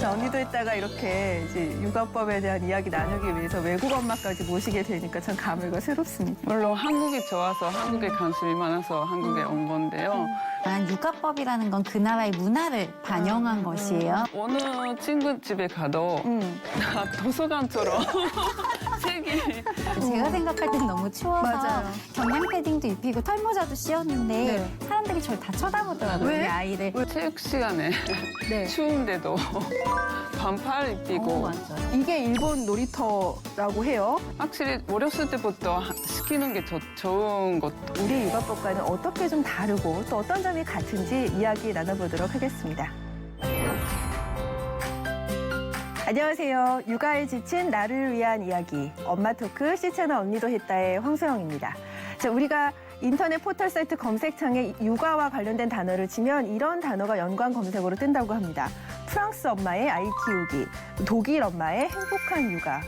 자, 언니도 했다가 이렇게 이제 육아법에 대한 이야기 나누기 위해서 외국 엄마까지 모시게 되니까 참 감회가 새롭습니다. 물론 한국이 좋아서 한국에 관심이 많아서 한국에 온 건데요. 육아법이라는 건 그 나라의 문화를 반영한 것이에요. 어느 친구 집에 가도 다 도서관처럼 책이 제가 생각할 때는 너무 추워서 맞아요. 경량 패딩도 입히고 털모자도 씌웠는데 네. 사람들이 저를 다 쳐다보더라고요. 왜? 우리 아이를. 체육 시간에 네. 추운데도 반팔 입히고 맞아요. 이게 일본 놀이터라고 해요. 확실히 어렸을 때부터 시키는 게 좋은 것. 우리 육아법과는 어떻게 좀 다르고 또 어떤 점이 같은지 이야기 나눠보도록 하겠습니다. 안녕하세요. 육아에 지친 나를 위한 이야기 엄마 토크 C채널 언니도 했다의 황소영입니다. 자, 우리가 인터넷 포털 사이트 검색창에 육아와 관련된 단어를 치면 이런 단어가 연관 검색어로 뜬다고 합니다. 프랑스 엄마의 아이 키우기, 독일 엄마의 행복한 육아.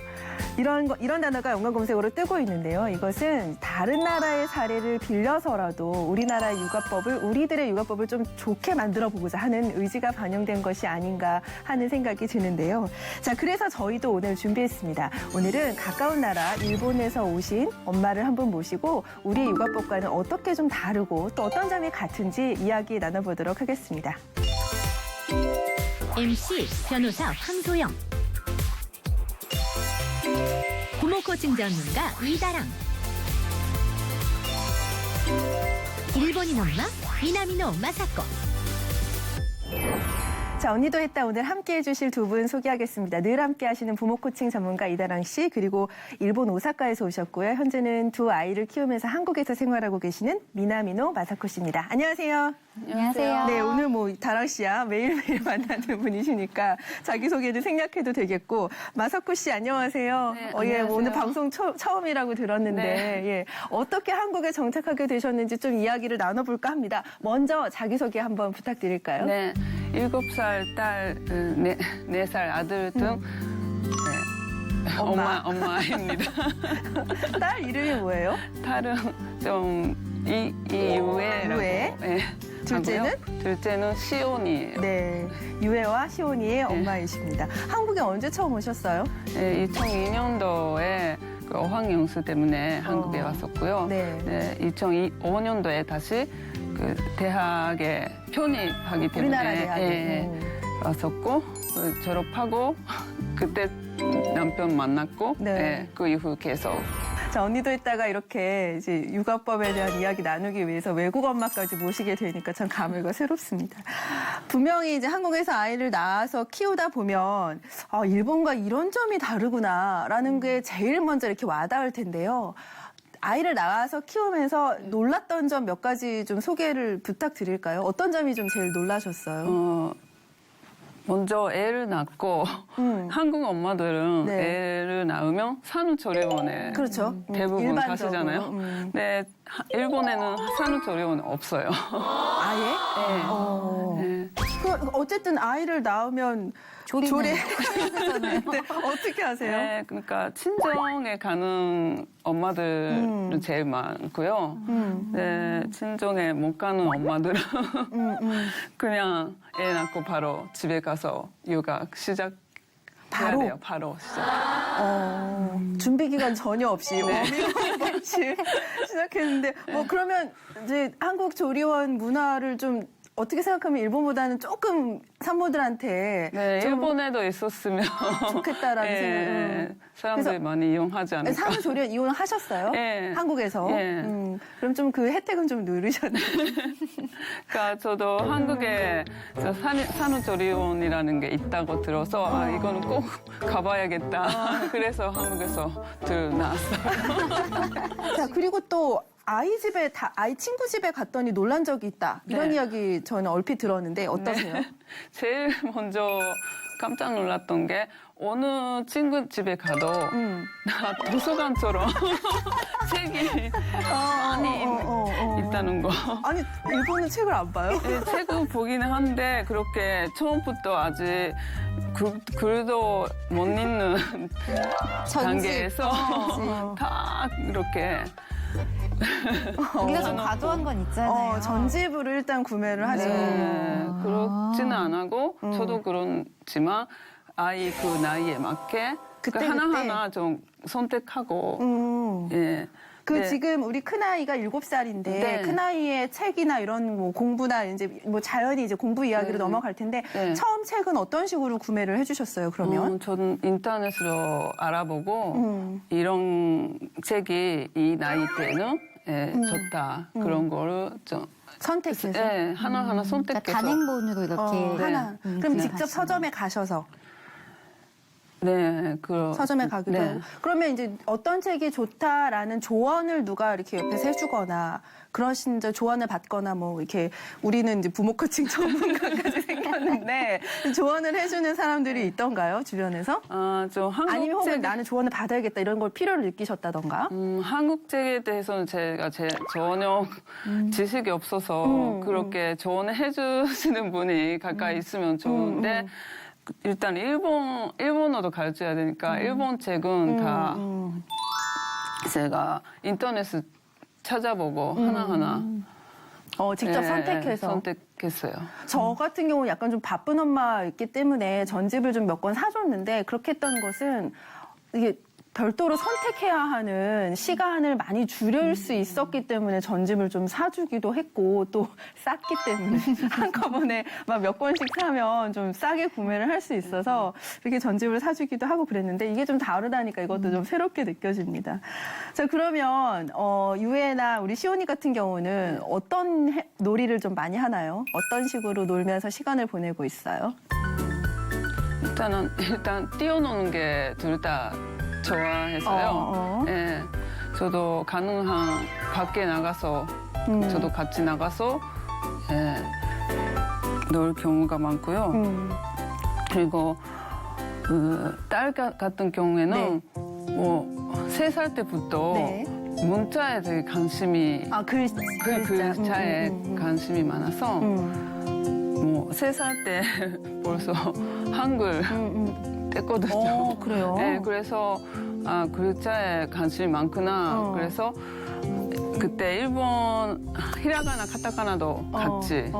이런 단어가 연관 검색어로 뜨고 있는데요. 이것은 다른 나라의 사례를 빌려서라도 우리나라의 육아법을, 우리들의 육아법을 좀 좋게 만들어 보고자 하는 의지가 반영된 것이 아닌가 하는 생각이 드는데요. 자, 그래서 저희도 오늘 준비했습니다. 오늘은 가까운 나라 일본에서 오신 엄마를 한 분 모시고 우리의 육아법과는 어떻게 좀 다르고 또 어떤 점이 같은지 이야기 나눠보도록 하겠습니다. MC 변호사 황소영, 부모 코칭 전문가 이다랑, 일본인 엄마 미나미노 엄마 사건. 자, 언니도 했다. 오늘 함께해 주실 두 분 소개하겠습니다. 늘 함께 하시는 부모 코칭 전문가 이다랑 씨, 그리고 일본 오사카에서 오셨고요. 현재는 두 아이를 키우면서 한국에서 생활하고 계시는 미나미노 마사코 씨입니다. 안녕하세요. 안녕하세요. 네, 오늘 뭐 다랑 씨야 매일매일 만나는 분이시니까 자기소개는 생략해도 되겠고, 마사코 씨 안녕하세요. 네, 예, 안녕하세요. 오늘 방송 처음이라고 들었는데 네. 예, 어떻게 한국에 정착하게 되셨는지 좀 이야기를 나눠볼까 합니다. 먼저 자기소개 한번 부탁드릴까요? 네, 7살 딸, 4살 아들 등 네, 엄마입니다. 딸 이름이 뭐예요? 딸은 좀 이유해라고. 유해? 네, 둘째는? 하고요. 둘째는 시온이에요. 네, 유해와 시온이의 엄마이십니다. 한국에 언제 처음 오셨어요? 네, 2002년도에 그 어학연수 때문에 한국에 왔었고요. 네. 2005년도에 다시 그 대학에 편입하기 때문에 우리나라 대학에. 예, 왔었고 졸업하고 그때 남편 만났고 네. 예, 그 이후 계속. 자, 언니도 했다가 이렇게 이제 육아법에 대한 이야기 나누기 위해서 외국 엄마까지 모시게 되니까 참 감회가 새롭습니다. 분명히 이제 한국에서 아이를 낳아서 키우다 보면 일본과 이런 점이 다르구나라는 게 제일 먼저 이렇게 와닿을 텐데요. 아이를 낳아서 키우면서 놀랐던 점 몇 가지 좀 소개를 부탁드릴까요? 어떤 점이 좀 제일 놀라셨어요? 먼저 애를 낳고 한국 엄마들은 네. 애를 낳으면 산후조리원에 그렇죠. 대부분 일반적으로. 가시잖아요. 근데 일본에는 산후조리원이 없어요. 아예? 네. 어쨌든 아이를 낳으면 조리 네, 어떻게 하세요? 네, 그러니까 친정에 가는 엄마들은 제일 많고요. 네, 친정에 못 가는 엄마들은 그냥 애 낳고 바로 집에 가서 육아 시작해야 바로? 돼요. 바로 시작. 준비 기간 전혀 없이 워밍업 없이 시작했는데 그러면 이제 한국 조리원 문화를 좀 어떻게 생각하면 일본보다는 조금 산모들한테 네, 좀 일본에도 있었으면 좋겠다라는 생각. 사람들이 그래서 많이 이용하지 않을까. 산후조리원 이혼하셨어요? 네. 한국에서? 네. 그럼 좀 그 혜택은 좀 누리셨나요? 그러니까 저도 한국에 산후조리원이라는 게 있다고 들어서 이거는 꼭 가봐야겠다. 그래서 한국에서 나왔어요. 자, 그리고 또 아이 친구 집에 갔더니 놀란 적이 있다. 이런 네. 이야기 저는 얼핏 들었는데 어떠세요? 네. 제일 먼저 깜짝 놀랐던 게 어느 친구 집에 가도 나 도서관처럼 책이 많이 있다는 거. 아니, 일본은 책을 안 봐요? 네, 책은 보기는 한데 그렇게 처음부터 아직 글도 못 읽는 단계에서 다 이렇게 우리가 좀 과도한 건 있잖아요. 전집으로 일단 구매를 하죠. 네, 그렇지는 안 하고 저도 그렇지만 아이 그 나이에 맞게 그때, 하나하나 좀 선택하고 예. 그 네. 지금 우리 큰아이가 7살인데 네. 큰아이의 책이나 이런 뭐 공부나 이제 뭐 자연히 이제 공부 이야기로 네. 넘어갈 텐데 네. 처음 책은 어떤 식으로 구매를 해주셨어요? 그러면? 저는 인터넷으로 알아보고 이런 책이 이 나이 때는 예, 좋다 그런 거를 좀 선택해서 예, 하나하나 선택해서 그러니까 단행본으로 이렇게 하나. 그럼 네. 직접 서점에 가셔서 네, 서점에 가기도 네. 하고. 그러면 이제 어떤 책이 좋다라는 조언을 누가 이렇게 옆에서 해주거나 그러신 조언을 받거나 뭐 이렇게 우리는 이제 부모 코칭 전문가까지 생겼는데 조언을 해주는 사람들이 있던가요 주변에서? 좀 한국 아니면 혹은 책 나는 조언을 받아야겠다 이런 걸 필요를 느끼셨다던가? 한국 책에 대해서는 제가 전혀 지식이 없어서 그렇게 조언을 해주시는 분이 가까이 있으면 좋은데 일단 일본어도 가르쳐야 되니까 일본 책은 다 제가 인터넷을 찾아보고 하나하나 직접 예, 선택해서. 선택했어요. 저 같은 경우는 약간 좀 바쁜 엄마였기 때문에 전집을 좀 몇 권 사줬는데 그렇게 했던 것은 이게 별도로 선택해야 하는 시간을 많이 줄일 수 있었기 때문에 전집을 좀 사주기도 했고 또 쌌기 때문에 한꺼번에 막 몇 권씩 사면 좀 싸게 구매를 할 수 있어서 이렇게 전집을 사주기도 하고 그랬는데 이게 좀 다르다니까 이것도 좀 새롭게 느껴집니다. 자 그러면 유애나 우리 시온이 같은 경우는 어떤 놀이를 좀 많이 하나요? 어떤 식으로 놀면서 시간을 보내고 있어요? 일단 뛰어노는 게 둘 다 좋아해서요. 예, 저도 가능한 밖에 나가서 저도 같이 나가서 예, 놀 경우가 많고요. 그리고 딸 같은 경우에는 뭐 3살 때부터 네. 문자에 되게 관심이 글자에 관심이 많아서 뭐 3살 때 벌써 한글 뗐거든요. 그래요? 네, 그래서 글자에 관심이 많구나. 그래서 그때 일본 히라가나 카타카나도 같이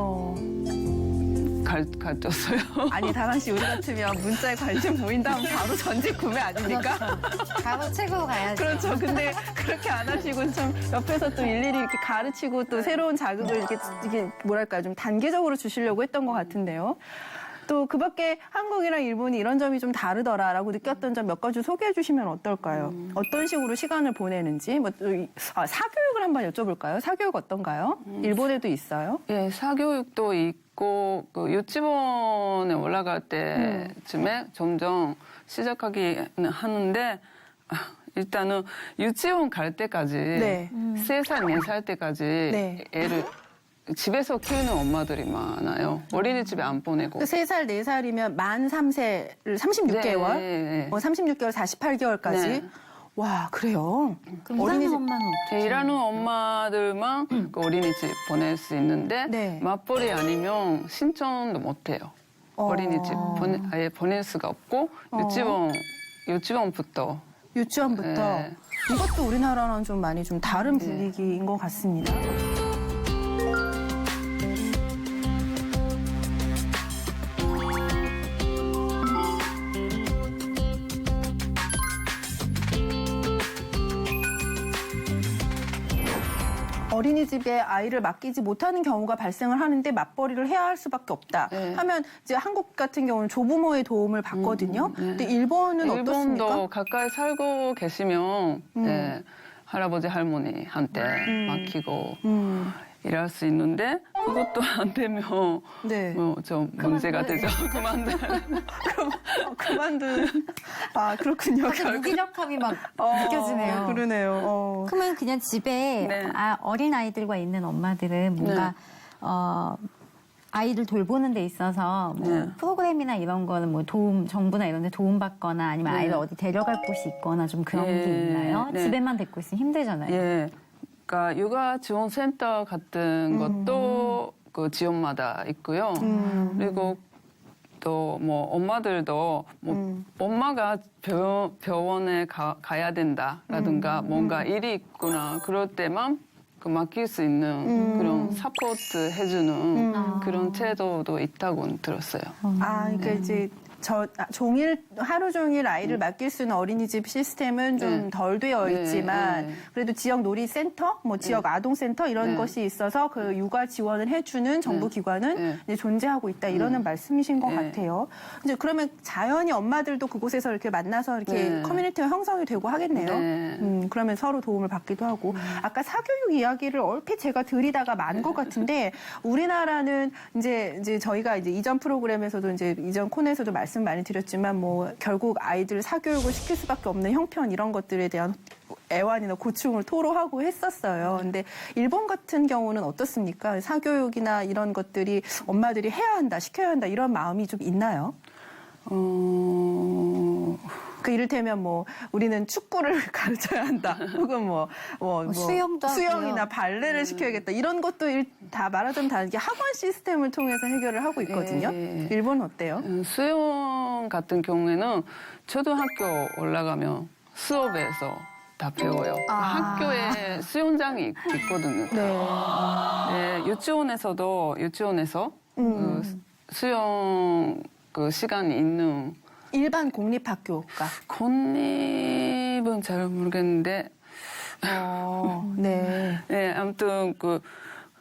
가르쳤어요. 아니 다랑 씨 우리 같으면 문자에 관심 보인다면 바로 전집 구매 아닙니까? 바로 책으로 가야죠. 그렇죠. 근데 그렇게 안 하시고 좀 옆에서 또 일일이 이렇게 가르치고 또 새로운 자극을 이게 뭐랄까 좀 단계적으로 주시려고 했던 것 같은데요. 또 그 밖에 한국이랑 일본이 이런 점이 좀 다르더라라고 느꼈던 점 몇 가지 소개해 주시면 어떨까요? 어떤 식으로 시간을 보내는지. 사교육을 한번 여쭤볼까요? 사교육 어떤가요? 일본에도 있어요? 예, 사교육도 있고 그 유치원에 올라갈 때쯤에 점점 시작하긴 하는데 일단은 유치원 갈 때까지 네. 3살, 4살 때까지 네. 애를 집에서 키우는 엄마들이 많아요. 어린이집에 안 보내고. 3살, 4살이면 만 3세를 36개월? 네. 36개월, 48개월까지? 네. 와, 그래요? 그럼 어린이집- 일하는 엄마는 어떻게? 일하는 엄마들만 그 어린이집 보낼 수 있는데 네. 맞벌이 아니면 신청도 못 해요. 어린이집 아예 보낼 수가 없고 유치원부터 유치원부터. 네. 이것도 우리나라랑 좀 많이 좀 다른 분위기인 것 같습니다. 어린이집에 아이를 맡기지 못하는 경우가 발생을 하는데 맞벌이를 해야 할 수밖에 없다. 네. 하면 이제 한국 같은 경우는 조부모의 도움을 받거든요. 네. 근데 일본은 어떻습니까? 일본도 가까이 살고 계시면 네, 할아버지 할머니한테 맡기고 일할 수 있는데 그것도 안 되면 네. 좀 문제가 되죠. 그만둔. 아, 그렇군요. 무기력함이 막 느껴지네요. 그러네요. 그러면 그냥 집에 네. 어린 아이들과 있는 엄마들은 뭔가 아이를 돌보는 데 있어서 뭐 네. 프로그램이나 이런 거는 뭐 정부나 이런 데 도움받거나 아니면 네. 아이를 어디 데려갈 곳이 있거나 좀 그런 예, 게 있나요? 네. 집에만 데리고 있으면 힘들잖아요. 예. 그러니까 육아 지원 센터 같은 것도 그 지역마다 있고요. 그리고 또 뭐 엄마들도 뭐 엄마가 병원에 가야 된다라든가 뭔가 일이 있거나 그럴 때만 그 맡길 수 있는 그런 서포트 해주는 그런 제도도 있다고 들었어요. 그러니까 이제 종일 하루 종일 아이를 맡길 수 있는 어린이집 시스템은 좀 덜 되어 네, 있지만 네. 그래도 지역 놀이센터, 뭐 지역 아동센터 이런 네. 것이 있어서 그 육아 지원을 해주는 정부 기관은 네. 이제 존재하고 있다 이러는 말씀이신 것 네. 같아요. 이제 그러면 자연히 엄마들도 그곳에서 이렇게 만나서 이렇게 네. 커뮤니티가 형성이 되고 하겠네요. 네. 그러면 서로 도움을 받기도 하고 아까 사교육 이야기를 얼핏 제가 들이다가 만 것 같은데 우리나라는 이제 저희가 이제 이전 프로그램에서도 이제 이전 코너에서도 말씀 많이 드렸지만 뭐 결국 아이들 사교육을 시킬 수밖에 없는 형편 이런 것들에 대한 애환이나 고충을 토로하고 했었어요. 근데 일본 같은 경우는 어떻습니까? 사교육이나 이런 것들이 엄마들이 해야 한다, 시켜야 한다 이런 마음이 좀 있나요? 그 이를테면 뭐 우리는 축구를 가르쳐야 한다, 혹은 뭐 수영도 수영이나 하고요. 발레를 시켜야겠다 이런 것도 다 말하자면 다 이게 학원 시스템을 통해서 해결을 하고 있거든요. 예. 일본은 어때요? 수영 같은 경우에는 초등학교 올라가면 수업에서 다 배워요. 학교에 수영장이 있거든요. 네, 유치원에서 그 수영 그 시간이 있는 일반 공립학교가. 공립은 잘 모르겠는데 네. 네, 아무튼 그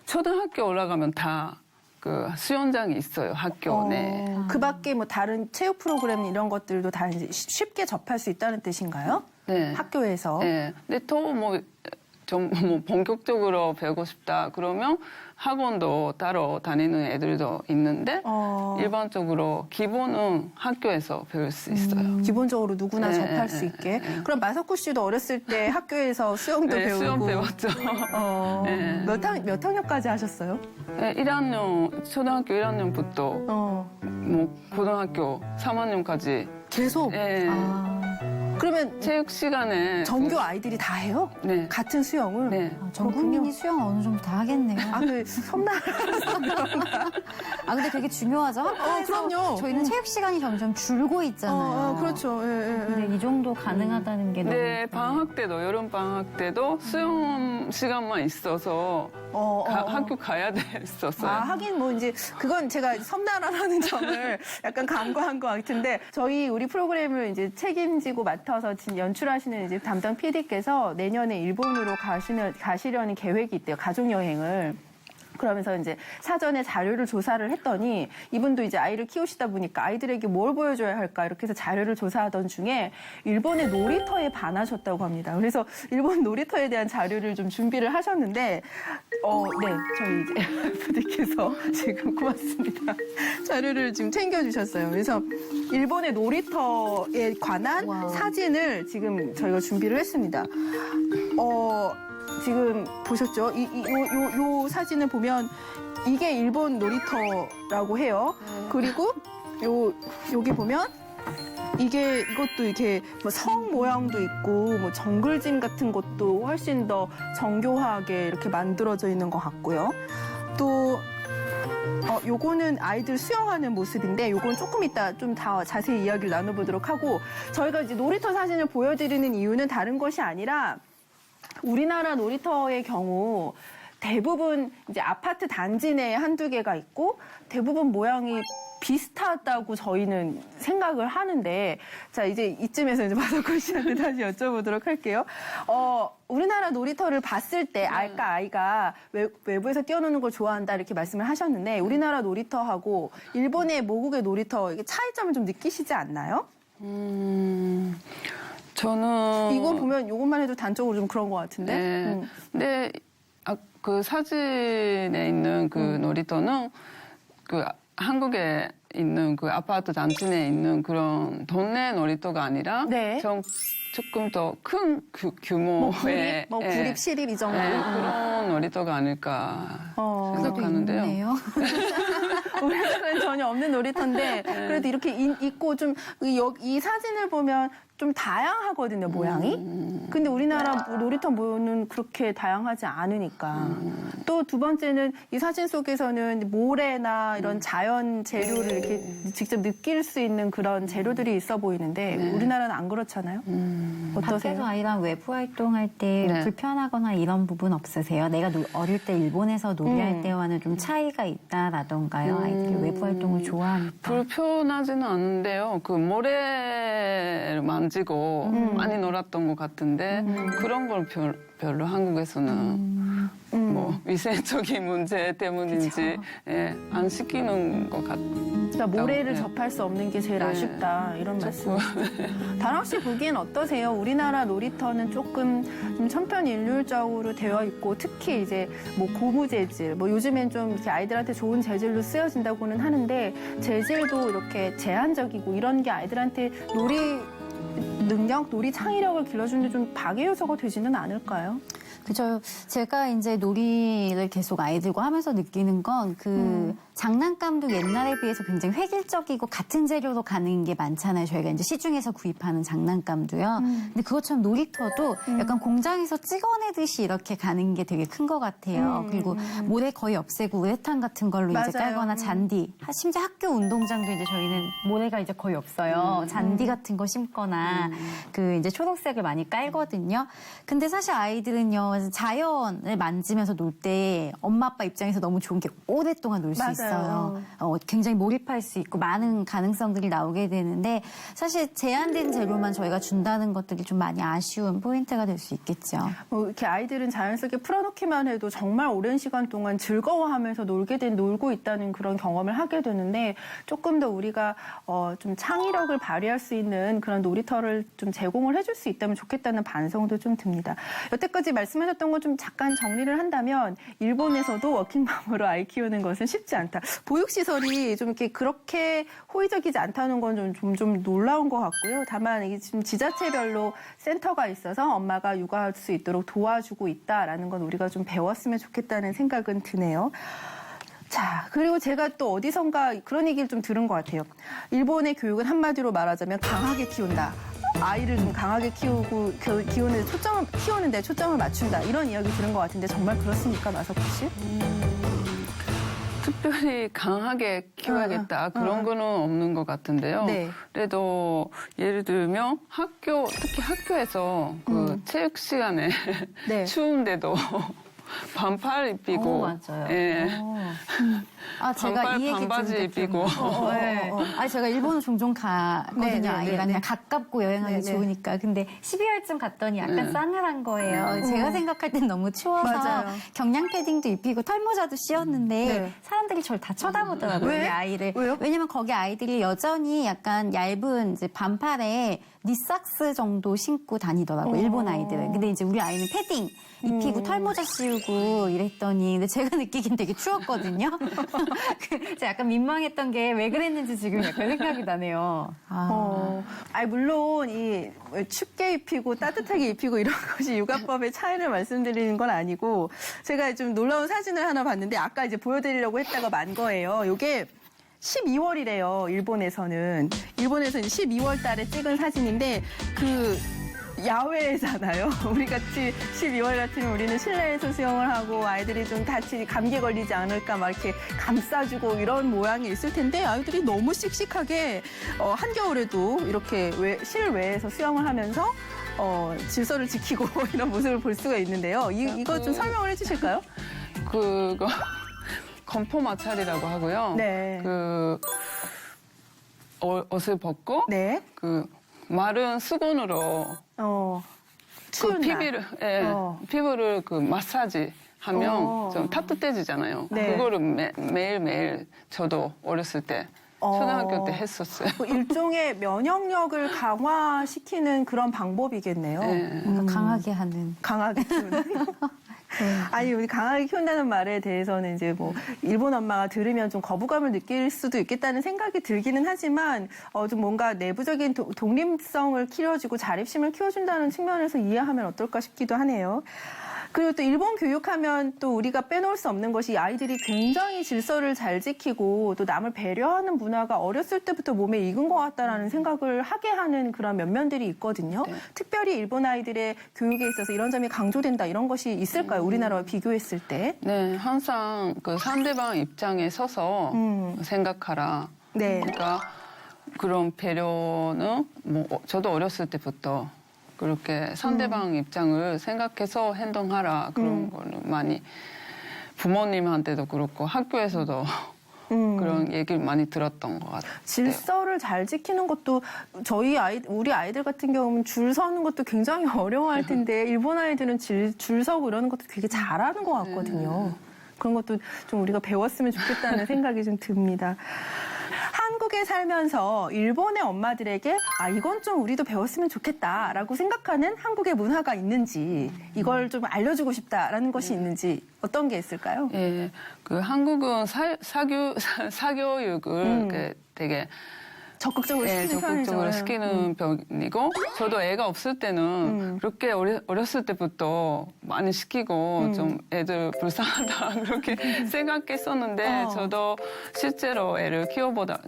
초등학교 올라가면 다 그 수영장이 있어요, 학교 내. 그 밖에 뭐 다른 체육 프로그램 이런 것들도 다 이제 쉽게 접할 수 있다는 뜻인가요? 네. 학교에서. 네. 근데 또 좀 본격적으로 배우고 싶다 그러면 학원도 따로 다니는 애들도 있는데 일반적으로 기본은 학교에서 배울 수 있어요. 기본적으로 누구나 네, 접할 수 있게. 그럼 마사코 씨도 어렸을 때 학교에서 수영도 네, 배우고. 수영 배웠죠. 네. 몇 학년까지 하셨어요? 네, 1학년, 초등학교 1학년부터 뭐 고등학교 3학년까지 계속. 네. 그러면 체육 시간에 전교 아이들이 다 해요? 네. 같은 수영을? 네. 전 국민이 수영 어느 정도 다 하겠네요. 그 섬나라서 그런가? 근데 되게 중요하죠. 학교에서 그럼요. 저희는 체육 시간이 점점 줄고 있잖아요. 그렇죠. 근데 이 정도 가능하다는 게 네, 너무 방학 때도, 여름 방학 때도 수영 시간만 있어서 학교 가야 됐었어요. 하긴 뭐 이제 그건 제가 섬나라라는 점을 약간 간과한 것 같은데 우리 프로그램을 이제 책임지고 맡아서 지금 연출하시는 이제 담당 PD께서 내년에 일본으로 가시려는 계획이 있대요. 가족 여행을. 그러면서 이제 사전에 자료를 조사를 했더니 이분도 이제 아이를 키우시다 보니까 아이들에게 뭘 보여줘야 할까 이렇게 해서 자료를 조사하던 중에 일본의 놀이터에 반하셨다고 합니다. 그래서 일본 놀이터에 대한 자료를 좀 준비를 하셨는데 네, 저희 이제 부디께서 지금 고맙습니다. 자료를 지금 챙겨주셨어요. 그래서 일본의 놀이터에 관한 사진을 지금 저희가 준비를 했습니다. 지금 보셨죠? 요 사진을 보면 이게 일본 놀이터라고 해요. 그리고 여기 보면 이것도 이렇게 뭐 성 모양도 있고 뭐 정글짐 같은 것도 훨씬 더 정교하게 이렇게 만들어져 있는 것 같고요. 또 요거는 아이들 수영하는 모습인데 요건 조금 이따 좀 더 자세히 이야기를 나눠보도록 하고 저희가 이제 놀이터 사진을 보여드리는 이유는 다른 것이 아니라 우리나라 놀이터의 경우 대부분 이제 아파트 단지 내에 한두 개가 있고 대부분 모양이 비슷하다고 저희는 생각을 하는데 자 이제 이쯤에서 이제 마사코 씨한테 다시 여쭤보도록 할게요. 우리나라 놀이터를 봤을 때 아이가 외부에서 뛰어노는 걸 좋아한다 이렇게 말씀을 하셨는데 우리나라 놀이터하고 일본의 모국의 놀이터 이게 차이점을 좀 느끼시지 않나요? 저는 이거 보면 이것만 해도 단적으로 좀 그런 것 같은데. 네. 근데 그 사진에 있는 그 놀이터는 그 한국에 있는 그 아파트 단지 내에 있는 그런 동네 놀이터가 아니라 네. 조금 더 큰 규모의 구립, 시립 이 정도. 그런 놀이터가 아닐까 생각하는데요. 있네요. 우리나라는 전혀 없는 놀이터인데 그래도 이렇게 있고 좀 이 사진을 보면 좀 다양하거든요, 모양이. 근데 우리나라 놀이터 모는 그렇게 다양하지 않으니까. 또 두 번째는 이 사진 속에서는 모래나 이런 자연 재료를 이렇게 직접 느낄 수 있는 그런 재료들이 있어 보이는데 우리나라는 안 그렇잖아요. 밖에서 어떠세요? 아이랑 외부 활동할 때 네. 불편하거나 이런 부분 없으세요? 내가 어릴 때 일본에서 놀이할 때와는 좀 차이가 있다라던가요? 아이들이 외부 활동을 좋아하니까. 불편하지는 않은데요. 그 모래를 만지고 많이 놀았던 것 같은데 그런 걸 별로 한국에서는 뭐 위생적인 문제 때문인지 예, 안 시키는 것 같아요. 그러니까 모래를 네. 접할 수 없는 게 제일 네. 아쉽다 이런 말씀. 다랑 씨 보기엔 어떠세요? 우리나라 놀이터는 조금 좀 천편일률적으로 되어 있고 특히 이제 뭐 고무 재질, 뭐 요즘엔 좀 이렇게 아이들한테 좋은 재질로 쓰여진다고는 하는데 재질도 이렇게 제한적이고 이런 게 아이들한테 놀이 능력, 놀이 창의력을 길러주는데 좀 박의 요소가 되지는 않을까요? 그죠. 제가 이제 놀이를 계속 아이들과 하면서 느끼는 건 그 장난감도 옛날에 비해서 굉장히 획일적이고 같은 재료로 가는 게 많잖아요. 저희가 이제 시중에서 구입하는 장난감도요. 근데 그것처럼 놀이터도 약간 공장에서 찍어내듯이 이렇게 가는 게 되게 큰 것 같아요. 그리고 모래 거의 없애고 우레탄 같은 걸로 이제 맞아요. 깔거나 잔디. 심지어 학교 운동장도 이제 저희는 모래가 이제 거의 없어요. 잔디 같은 거 심거나 그 이제 초록색을 많이 깔거든요. 근데 사실 아이들은요, 자연을 만지면서 놀 때 엄마 아빠 입장에서 너무 좋은 게 오랫동안 놀 수 맞아요. 있어요. 굉장히 몰입할 수 있고 많은 가능성들이 나오게 되는데 사실 제한된 재료만 저희가 준다는 것들이 좀 많이 아쉬운 포인트가 될 수 있겠죠. 뭐 이렇게 아이들은 자연스럽게 풀어놓기만 해도 정말 오랜 시간 동안 즐거워하면서 놀고 있다는 그런 경험을 하게 되는데 조금 더 우리가 좀 창의력을 발휘할 수 있는 그런 놀이터를 좀 제공을 해줄 수 있다면 좋겠다는 반성도 좀 듭니다. 여태까지 말씀하셨던 거 좀 잠깐 정리를 한다면 일본에서도 워킹맘으로 아이 키우는 것은 쉽지 않다. 보육시설이 좀 이렇게 그렇게 호의적이지 않다는 건 좀 놀라운 것 같고요. 다만 이게 지금 지자체별로 센터가 있어서 엄마가 육아할 수 있도록 도와주고 있다라는 건 우리가 좀 배웠으면 좋겠다는 생각은 드네요. 자, 그리고 제가 또 어디선가 그런 얘기를 좀 들은 것 같아요. 일본의 교육은 한마디로 말하자면 강하게 키운다. 아이를 좀 강하게 키우는데 초점을 맞춘다. 이런 이야기 들은 것 같은데 정말 그렇습니까, 마사코 씨? 특별히 강하게 키워야겠다 그런 거는 없는 것 같은데요. 네. 그래도 예를 들면 특히 학교에서 그 체육 시간에 네. 추운데도 반팔 입히고, 맞아요. 예. 제가 반팔 이 얘기 반바지 들은 게 입히고. 네. 제가 일본을 종종 가거든요. 네, 네, 아이랑 네, 그냥 가깝고 여행하기 네, 네. 좋으니까. 근데 12월쯤 갔더니 약간 네. 싸늘한 거예요. 제가 생각할 땐 너무 추워서 맞아요. 경량 패딩도 입히고 털모자도 씌웠는데 네. 사람들이 저를 다 쳐다보더라고요. 왜? 우리 아이를. 왜요? 왜냐면 거기 아이들이 여전히 약간 얇은 이제 반팔에 니삭스 정도 신고 다니더라고요. 일본 아이들은. 근데 이제 우리 아이는 패딩 입히고 털모자 씌우고 이랬더니 근데 제가 느끼긴 되게 추웠거든요. 제가 약간 민망했던 게 왜 그랬는지 지금 약간 생각이 나네요. 물론 이 춥게 입히고 따뜻하게 입히고 이런 것이 육아법의 차이를 말씀드리는 건 아니고 제가 좀 놀라운 사진을 하나 봤는데 아까 이제 보여드리려고 했다가 만 거예요. 이게 12월이래요. 일본에서는. 일본에서 이제 12월 달에 찍은 사진인데 야외잖아요. 우리 같이 12월 같으면 우리는 실내에서 수영을 하고 아이들이 좀 다치 감기 걸리지 않을까 막 이렇게 감싸주고 이런 모양이 있을 텐데 아이들이 너무 씩씩하게 한겨울에도 이렇게 실외에서 수영을 하면서 질서를 지키고 이런 모습을 볼 수가 있는데요. 이거 좀 설명을 해주실까요? 그거 건포 마찰이라고 하고요. 네. 옷을 벗고 네. 마른 수건으로 추운 날. 피부를 마사지 하면 좀 따뜻해지잖아요. 네. 그거를 매일매일 저도 어렸을 때 초등학교 때 했었어요. 일종의 면역력을 강화시키는 그런 방법이겠네요. 네. 강하게 하는. 강하게 키우는. 아니, 우리 강하게 키운다는 말에 대해서는 이제 일본 엄마가 들으면 좀 거부감을 느낄 수도 있겠다는 생각이 들기는 하지만, 좀 뭔가 내부적인 독립성을 키워주고 자립심을 키워준다는 측면에서 이해하면 어떨까 싶기도 하네요. 그리고 또 일본 교육하면 또 우리가 빼놓을 수 없는 것이 아이들이 굉장히 질서를 잘 지키고 또 남을 배려하는 문화가 어렸을 때부터 몸에 익은 것 같다라는 생각을 하게 하는 그런 면면들이 있거든요. 네. 특별히 일본 아이들의 교육에 있어서 이런 점이 강조된다 이런 것이 있을까요? 우리나라와 비교했을 때? 네, 항상 그 상대방 입장에 서서 생각하라. 네. 그러니까 그런 배려는 뭐 저도 어렸을 때부터 그렇게 상대방 입장을 생각해서 행동하라 그런 거는 많이 부모님한테도 그렇고 학교에서도 그런 얘기를 많이 들었던 것 같아요. 질서를 잘 지키는 것도 우리 아이들 같은 경우는 줄 서는 것도 굉장히 어려워할 텐데 일본 아이들은 줄 서고 이러는 것도 되게 잘하는 것 같거든요. 그런 것도 좀 우리가 배웠으면 좋겠다는 생각이 좀 듭니다. 한국에 살면서 일본의 엄마들에게 이건 좀 우리도 배웠으면 좋겠다라고 생각하는 한국의 문화가 있는지 이걸 좀 알려주고 싶다라는 것이 있는지 어떤 게 있을까요? 예, 그 한국은 사교육을 되게 적극적으로 시키는 적극적으로 편이죠. 시키는 편이고 저도 애가 없을 때는 그렇게 어렸을 때부터 많이 시키고 좀 애들 불쌍하다 그렇게 생각했었는데 저도 실제로 애를 한국에서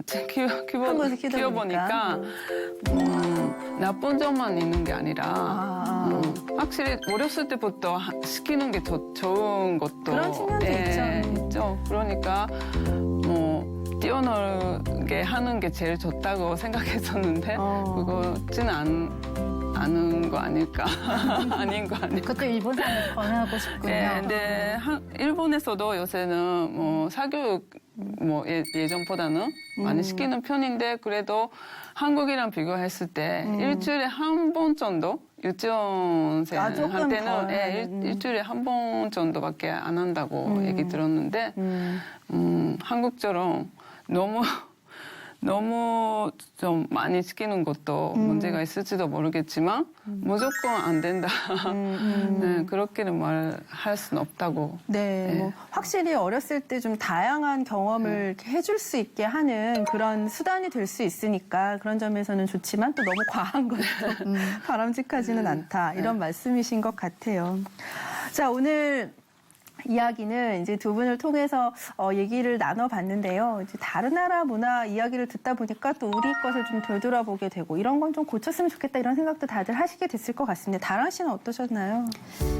키워보니까 나쁜 점만 있는 게 아니라 확실히 어렸을 때부터 시키는 게 좋은 것도 그런 측면도 있죠. 그러니까 뭐 뛰어놀게 하는 게 제일 좋다고 생각했었는데 그거지는 않은 거 아닐까 아닌 거 아닐까. 그것도 일본 사람을 권하고 싶군요. 네, 근데 일본에서도 요새는 뭐 사교육 뭐 예전보다는 많이 시키는 편인데 그래도 한국이랑 비교했을 때 일주일에 한 번 정도 유치원생한테는 일주일에 한 번 정도밖에 안 한다고 얘기 들었는데 한국처럼 너무 좀 많이 시키는 것도 문제가 있을지도 모르겠지만 무조건 안 된다. 네, 그렇게는 말할 수는 없다고. 네, 뭐 확실히 어렸을 때 좀 다양한 경험을 이렇게 해줄 수 있게 하는 그런 수단이 될 수 있으니까 그런 점에서는 좋지만 또 너무 과한 것도 바람직하지는 않다. 이런 말씀이신 것 같아요. 자, 오늘 이야기는 이제 두 분을 통해서 얘기를 나눠봤는데요. 이제 다른 나라 문화 이야기를 듣다 보니까 또 우리 것을 좀 되돌아보게 되고 이런 건 좀 고쳤으면 좋겠다 이런 생각도 다들 하시게 됐을 것 같습니다. 다랑 씨는 어떠셨나요?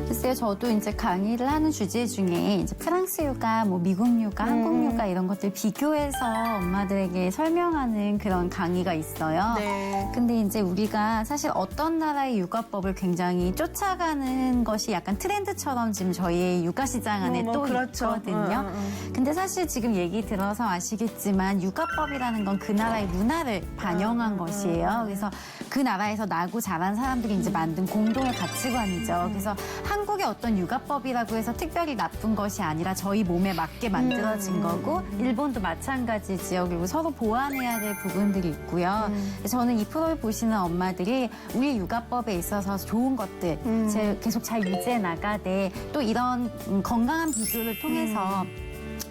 글쎄요, 저도 이제 강의를 하는 주제 중에 이제 프랑스 육아, 뭐 미국 육아, 한국 육아 이런 것들 비교해서 엄마들에게 설명하는 그런 강의가 있어요. 네. 근데 이제 우리가 사실 어떤 나라의 육아법을 굉장히 쫓아가는 것이 약간 트렌드처럼 지금 저희의 육아 시장 안에 또 그렇죠. 있거든요. 근데 사실 지금 얘기 들어서 아시겠지만 육아법이라는 건 그 나라의 문화를 반영한 것이에요. 그래서 그 나라에서 나고 자란 사람들이 이제 만든 공동의 가치관이죠. 그래서 한국의 어떤 육아법이라고 해서 특별히 나쁜 것이 아니라 저희 몸에 맞게 만들어진 거고 일본도 마찬가지지요. 그리고 서로 보완해야 될 부분들이 있고요. 저는 이 프로를 보시는 엄마들이 우리 육아법에 있어서 좋은 것들 계속 잘 유지해 나가되 또 이런 건강한 비교를 통해서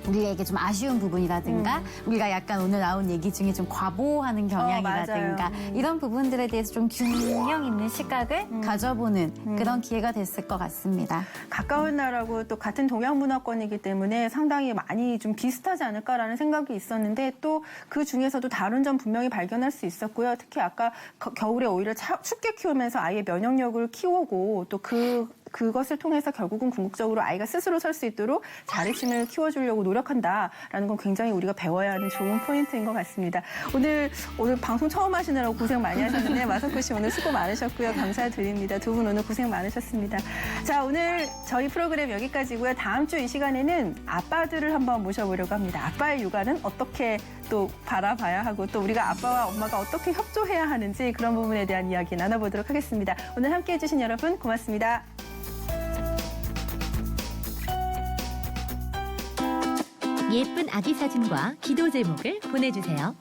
우리에게 좀 아쉬운 부분이라든가 우리가 약간 오늘 나온 얘기 중에 좀 과보하는 경향이라든가 이런 부분들에 대해서 좀 균형 있는 시각을 가져보는 그런 기회가 됐을 것 같습니다. 가까운 나라고 또 같은 동양 문화권이기 때문에 상당히 많이 좀 비슷하지 않을까라는 생각이 있었는데 또 그 중에서도 다른 점 분명히 발견할 수 있었고요. 특히 아까 겨울에 오히려 춥게 키우면서 아이의 면역력을 키우고 또 그것을 통해서 결국은 궁극적으로 아이가 스스로 설 수 있도록 자립심을 키워주려고 노력한다라는 건 굉장히 우리가 배워야 하는 좋은 포인트인 것 같습니다. 오늘 방송 처음 하시느라고 고생 많이 하셨는데 마사코 씨 오늘 수고 많으셨고요. 감사드립니다. 두 분 오늘 고생 많으셨습니다. 자, 오늘 저희 프로그램 여기까지고요. 다음 주 이 시간에는 아빠들을 한번 모셔보려고 합니다. 아빠의 육아는 어떻게 또 바라봐야 하고 또 우리가 아빠와 엄마가 어떻게 협조해야 하는지 그런 부분에 대한 이야기 나눠보도록 하겠습니다. 오늘 함께해 주신 여러분 고맙습니다. 예쁜 아기 사진과 기도 제목을 보내주세요.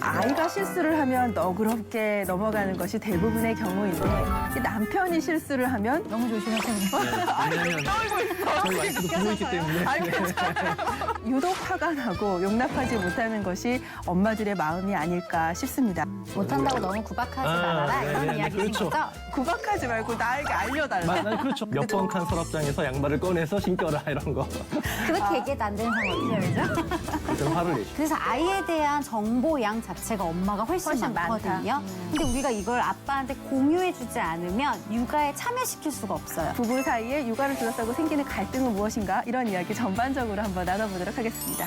아이가 실수를 하면 너그럽게 넘어가는 것이 대부분의 경우인데 남편이 실수를 하면 너무 조심하세요. 왜냐면 저희 와이프도 부모있기 때문에. 아니, 괜찮아요. 유독 화가 나고 용납하지 못하는 것이 엄마들의 마음이 아닐까 싶습니다. 못한다고 너무 구박하지 말아라 이런 네, 이야기인 그렇죠. 거죠? 구박하지 말고 나에게 알려달라. 그렇죠. 몇 번 칸 서랍장에서 양말을 꺼내서 신겨라 이런 거. 그렇게 얘기해도 안 되는 상황이죠. 그럼 화를 내죠. 그래서 아이에 대한 정보 양 자체가 엄마가 훨씬 많다. 많거든요. 근데 우리가 이걸 아빠한테 공유해주지 않으면 육아에 참여시킬 수가 없어요. 부부 사이에 육아를 둘러싸고 생기는 갈등은 무엇인가? 이런 이야기 전반적으로 한번 나눠보도록 하겠습니다.